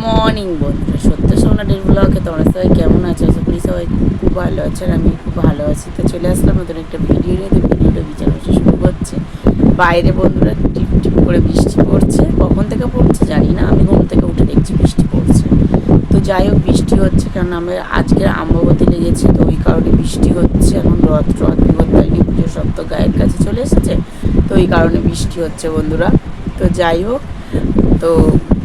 Morning বন্ধুরা, সত্য সোনাদের ব্লগে তোমরা সবাই কেমন আছো? আশা করি সবাই খুব ভালো আছে আর আমি খুব ভালো আছি। তো চলে আসলাম নতুন একটা ভিডিও নিয়ে। তো ভিডিওটা বিছানা বসে শুরু করছে। বাইরে বন্ধুরা টিপ টিপ করে বৃষ্টি পড়ছে, কখন থেকে পড়ছে জানি না, আমি ঘুম থেকে উঠে দেখছি বৃষ্টি পড়ছে। তো যাই হোক বৃষ্টি হচ্ছে, কারণ আমরা আজকে অমাবতী লেগেছে, তো ওই কারণে বৃষ্টি হচ্ছে। এখন রথ বিপদ হয়নি, পুজো সব তো গায়ের কাছে চলে এসেছে, তো ওই কারণে বৃষ্টি হচ্ছে বন্ধুরা। তো যাই হোক, তো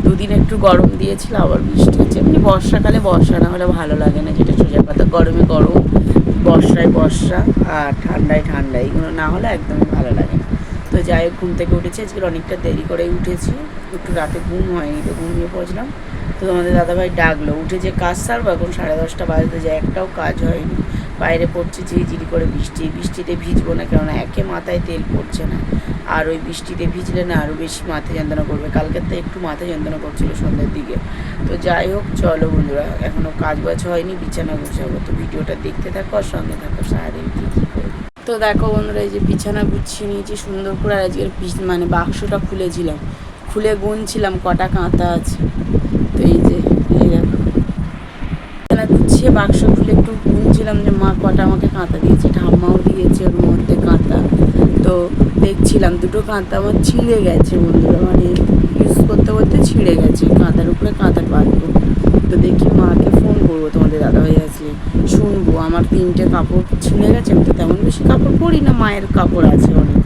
দুদিন একটু গরম দিয়েছিল, আবার বৃষ্টি হচ্ছে। এমনি বর্ষাকালে বর্ষা না হলে ভালো লাগে না, যেটা সোজা কথা। গরমে গরম, বর্ষায় বর্ষা, আর ঠান্ডায় ঠান্ডা, এইগুলো না হলে একদমই ভালো লাগে না। তো যাই হোক, ঘুম থেকে উঠেছি আজকে অনেকটা দেরি করেই উঠেছি, একটু রাতে ঘুম হয়নি, তো ঘুমিয়ে পড়ছিলাম। তো আমাদের দাদাভাই ডাকলো, উঠে যে কাজ সারবো, এখন 10:30 বাজতে যায়, একটাও কাজ হয়নি। বাইরে পড়ছে ঝিরিঝিরি করে বৃষ্টি, বৃষ্টিতে ভিজবো না, কেননা একে মাথায় তেল পড়ছে না, আর ওই বৃষ্টিতে ভিজলে না আরও বেশি মাথা যন্ত্রণা করবে। কালকের তো একটু মাথা যন্ত্রণা করছিল সন্ধ্যের দিকে। তো যাই হোক চলো বন্ধুরা, এখনও কাজ বাজ হয়নি, বিছানা গুছাবো। তো ভিডিওটা দেখতে থাকো আর সঙ্গে থাকো, সারাদিন কী কী করবো। তো দেখো বন্ধুরা, এই যে বিছানা গুছিয়ে নিয়েছি সুন্দর করে। আর আজকের মানে বাক্সটা খুলেছিলাম, খুলে গুনছিলাম কটা কাঁথা আছে। তো এই যে এই দেখো, বিছানা গুছিয়ে বাক্স খুলে একটু গুনছিলাম যে মা কটা আমাকে কাঁথা দিয়েছে, ঠাম্মাও দিয়েছে ওর মধ্যে কাঁথা। তো দেখছিলাম দুটো কাঁথা আমার ছিঁড়ে গেছে বন্ধুরা, মানে ইউজ করতে করতে ছিঁড়ে গেছে, কাঁথার উপরে কাঁথা বাঁধবো। তো দেখি মাকে ফোন করবো, তোমাদের দাদাভাই আসলে শুনবো। আমার 3টে কাপড় ছিঁড়ে গেছে, আমি তো তেমন বেশি কাপড় পরি না, মায়ের কাপড় আছে অনেক।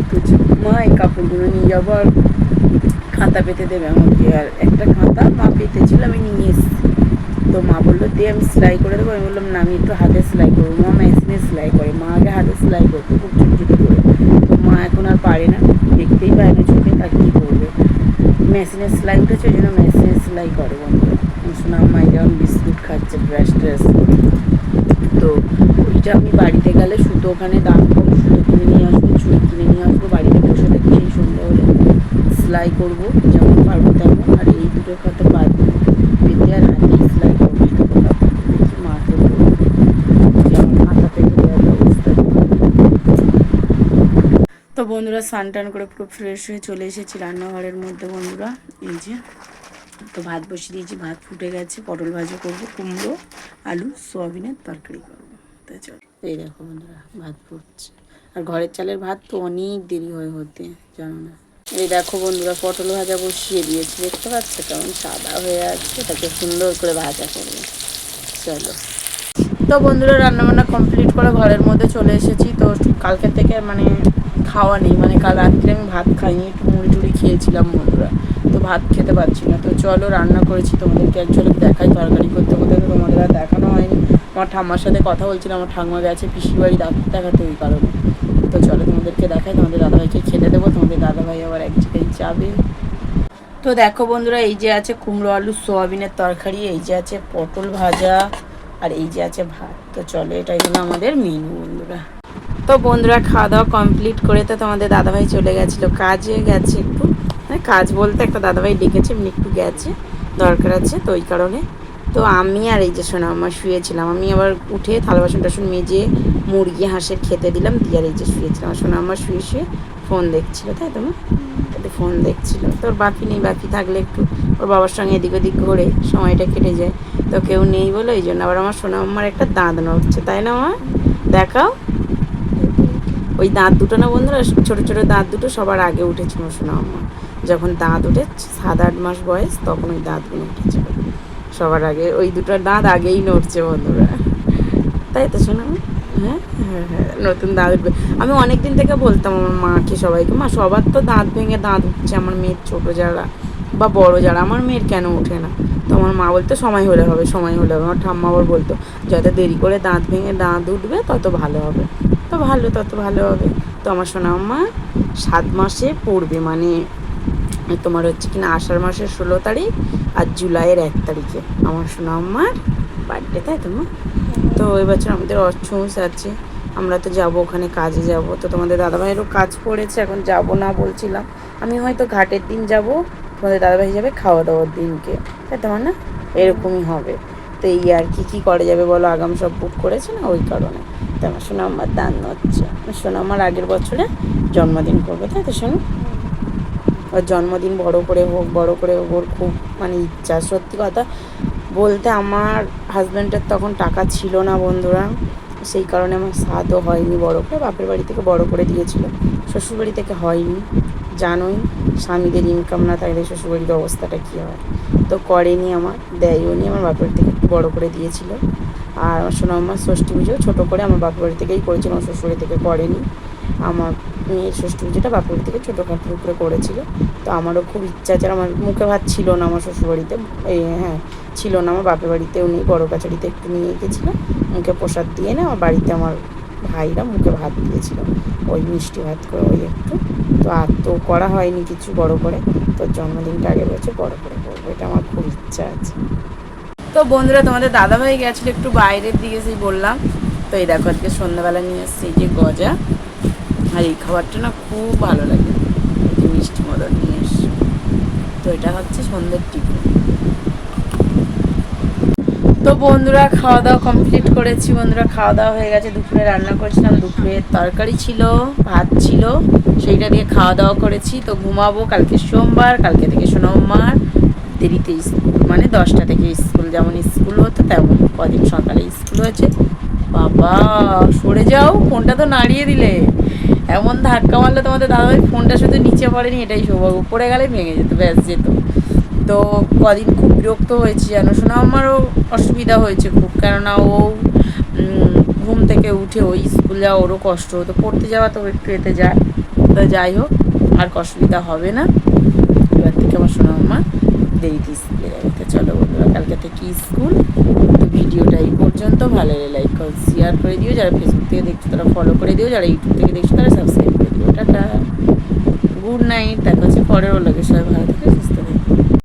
তো মা এই কাপড়গুলো নিয়ে যাবো আর কাঁথা পেতে দেবে আমাকে। আর একটা কাঁথা মা পেতেছিল, আমি নিয়ে এসেছি। তো মা বললো দিয়ে আমি সেলাই করে দেবো। আমি বললাম না, আমি একটু হাতে সেলাই করবো। মা মেশিনে সেলাই করে, মা আগে হাতে সেলাই করতো খুব ছোটো ছোটো করে। তো মা এখন আর পারে না, দেখতেই পায় না চোখে, তা কী করবে। মেশিনের সেলাই উঠেছে, ওই জন্য মেশিনের সেলাই করে বন্ধুরা। শোনা মাই যেমন বিস্কুট খাচ্ছে, ব্রাশ ট্রাশ। তো ওইটা আমি বাড়িতে গেলে সুতো ওখানে দাম কম, সুতো কিনে নিয়ে আসবো, চুড়ি কিনে নিয়ে আসবো, বাড়িতে বসে থাকি সেই সুন্দর হলে সেলাই করবো যেমন পারবো তেমন। আর এই দুটো কথা পারবো পেতে, আর হাতেই সেলাই করবো। এটা কথা দেখি মাকে বলবো যে আমার হাতা পেতে দেওয়ার ব্যবস্থা। তো বন্ধুরা স্নান টান করে পুরো ফ্রেশ হয়ে চলে এসেছি রান্নাঘরের মধ্যে বন্ধুরা। এই যে তো ভাত বসিয়ে দিয়েছি, ভাত ফুটে গেছে, পটল ভাজা করবো, কুমড়ো আলু সোয়াবিনের তরকারি করবো। তাই চল, এই দেখো বন্ধুরা ভাত ফুটছে। আর ঘরের চালের ভাত তো অনেক দেরি হয় হতে, জানো না। এই দেখো বন্ধুরা পটল ভাজা বসিয়ে দিয়েছি, দেখতে পাচ্ছ কেমন সাদা হয়ে আছে, এটাকে সুন্দর করে ভাজা করবো। চলো, তো বন্ধুরা রান্নাবান্না কমপ্লিট করে ঘরের মধ্যে চলে এসেছি। তো কালকের থেকে মানে খাওয়া নেই, মানে কাল রাত্রে আমি ভাত খাইনি, একটু মুড়ি টুড়ি খেয়েছিলাম বন্ধুরা, তো ভাত খেতে পারছি না। তো চলো রান্না করেছি, তোমাদেরকে এক ঝলক দেখাই তরকারি করতে করতে, তো তোমাদের আর দেখানো হয়নি। আমার ঠাম্মার সাথে কথা বলছিলাম, আমার ঠাম্মা গেছে পিসির বাড়ি ডাক্তার দেখাতে, ওই কারণে। তো চলো তোমাদেরকে দেখাই, তোমাদের দাদাভাইকে খেতে দেবো, তোমাদের দাদাভাই আবার এক জায়গায় যাবে। তো দেখো বন্ধুরা, এই যে আছে কুমড়ো আলু সোয়াবিনের তরকারি, এই যে আছে পটল ভাজা, আর এই যে আছে ভাত। তো চলো এটাই হলো আমাদের মেনু বন্ধুরা। তো বন্ধুরা খাওয়া দাওয়া কমপ্লিট করে তো তোমাদের দাদাভাই চলে গেছিলো কাজে, গেছে একটু, মানে কাজ বলতে একটা দাদাভাই ডেকেছে, এমনি একটু গেছে, দরকার আছে, তো ওই কারণে। তো আমি আর এই যে শোনা আমার শুয়েছিলাম, আমি আবার উঠে থালা বাসন টাসন মেজে মুরগি হাঁসের খেতে দিলাম, দিয়ে আর এই যে শুয়েছিলাম। শোনা আমার শুয়ে শুয়ে ফোন দেখছিল, তাই তো মা ফোন দেখছিল। তোর বাপি নেই, বাপি থাকলে একটু ওর বাবার সঙ্গে এদিক ওদিক ঘুরে সময়টা কেটে যায়, তো কেউ নেই বলে এই জন্য। আবার আমার সোনা আমার একটা দাঁত নড়ছে, তাই না মা? দেখাও ওই দাঁত দুটো না বন্ধুরা, ছোটো ছোটো দাঁত দুটো সবার আগে উঠেছিল সোনা আম্মা, যখন দাঁত উঠে 7-8 মাস বয়স, তখন ওই দাঁতগুলো উঠেছিল সবার আগে। ওই দুটো দাঁত আগেই নড়ছে বন্ধুরা, তাই তো শোনা? হ্যাঁ হ্যাঁ হ্যাঁ, নতুন দাঁত উঠবে। আমি অনেক দিন থেকে বলতাম আমার মাকে, সবাইকে, মা সবার তো দাঁত ভেঙে দাঁত উঠছে, আমার মেয়ের ছোটো যারা বা বড়ো যারা, আমার মেয়ের কেন ওঠে না? তো আমার মা বলতো সময় হলে হবে, সময় হলে হবে। আমার ঠাম্মা আবার বলতো যত দেরি করে দাঁত ভেঙে দাঁত উঠবে তত ভালো হবে, তো ভালো তত ভালো হবে। তো আমার সোনা আম্মা 7 মাসে পড়বে, মানে তোমার হচ্ছে কিনা আষাঢ় মাসের 16 তারিখ আর জুলাইয়ের 1 তারিখে আমার সোনা আম্মার বার্থডে, তাই তো মা? তো এবছর আমাদের অষ্টমীস আছে, আমরা তো যাবো ওখানে, কাজে যাব। তো তোমাদের দাদাভাইয়েরও কাজ পড়েছে, এখন যাব না বলছিলাম। আমি হয়তো ঘাটের দিন যাব, তোমাদের দাদাভাই যাবে খাওয়া দাওয়ার দিনকে, তাই তোমার না এরকমই হবে। তো এই আর কি করে যাবে বলো, আগাম সব বুক করেছে না, ওই কারণে। তো আমার শোনা আমার দান হচ্ছে, শোনা আমার আগের বছরে জন্মদিন করবে, তাই তো শোনো। ওর জন্মদিন বড় করে হোক, বড় করে হোক, ওর খুব মানে ইচ্ছা। সত্যি কথা বলতে আমার হাজব্যান্ডের তখন টাকা ছিল না বন্ধুরা, সেই কারণে আমার স্বাদও হয়নি বড় করে। বাপের বাড়ি থেকে বড় করে দিয়েছিল, শ্বশুরবাড়ি থেকে হয়নি। জানোই স্বামীদের ইনকাম না থাকলে শ্বশুরবাড়ির অবস্থাটা কী হয়। তো করেনি, আমার দেয়ও নি, আমার বাপের থেকে একটু বড়ো করে দিয়েছিল। আর আমার সোনাম্মার ষষ্ঠী পুজো ছোটো করে আমার বাপের বাড়ি থেকেই করেছিল, আমার শ্বশুরবাড়ি থেকে করেনি। আমার মেয়ের ষষ্ঠী পুজোটা বাপের বাড়ি থেকে ছোটোখাটো করে করেছিল। তো আমারও খুব ইচ্ছা আছে, আমার মুখে ভাত ছিল না আমার শ্বশুরবাড়িতে, হ্যাঁ ছিল না, আমার বাপের বাড়িতেও নেই, বড় কাছারিতে একটু নিয়ে গেছিলাম, মুখে প্রসাদ দিয়ে না আমার বাড়িতে আমার ভাইরা মুখে ভাত দিয়েছিল, ওই মিষ্টি ভাত করে ওই একটু। তো আর তো করা হয়নি কিছু বড় করে। তোর জন্মদিনটা আগের বছর বড় করে করবো, এটা আমার খুব ইচ্ছা আছে। তো বন্ধুরা তোমাদের দাদাভাই গেছিলো একটু বাইরের দিকে, সেই বললাম। তো এই দেখো আজকে সন্ধ্যাবেলা নিয়ে এসছে এই যে গজা, আর এই খাবারটা না খুব ভালো লাগে, এই যে মিষ্টি মদন নিয়ে এসছে। তো এটা হচ্ছে সন্ধ্যের টিফিন। তো বন্ধুরা খাওয়া দাওয়া কমপ্লিট করেছি, বন্ধুরা খাওয়া দাওয়া হয়ে গেছে। দুপুরে রান্না করেছিলাম, দুপুরের তরকারি ছিল, ভাত ছিল, সেইটা দিয়ে খাওয়া দাওয়া করেছি। তো ঘুমাবো, কালকে সোমবার, কালকে থেকে সোমবার দেরিতে স্কুল, মানে 10টা থেকে স্কুল, যেমন স্কুল হতো তেমন কদিন সকালে স্কুল হয়েছে। বাবা সরে যাও, ফোনটা তো নাড়িয়ে দিলে, এমন ধাক্কা মারলে তোমাদের দাদাভাই ফোনটা শুধু নিচে পড়েনি, এটাই সৌভাগ্য, পড়ে গেলে ভেঙে যেত, ব্যাস যেত। তো কদিন খুব বিরক্ত হয়েছি জানো শোনা, আমারও অসুবিধা হয়েছে খুব, কেননা ও ঘুম থেকে উঠে ওই স্কুল যাওয়া ওরও কষ্ট হতো, পড়তে যাওয়া তো একটু এতে যায়। তো যাই হোক, আর অসুবিধা হবে না, এবার থেকে আমার শোনা মা দেরিতে স্কুলে যাবে। তো চলো বন্ধুরা কালকে থেকে স্কুল। তো ভিডিওটা এই পর্যন্ত, ভালো লাগে লাইক করে শেয়ার করে দিও, যারা ফেসবুক থেকে দেখছো তারা ফলো করে দিও, যারা ইউটিউব থেকে দেখছো তারা সাবস্ক্রাইব করে দিও। টাটা, গুড নাইট, দেখা হচ্ছে পরের লাগে, সবাই ভালো থেকে সুস্থ থাকে।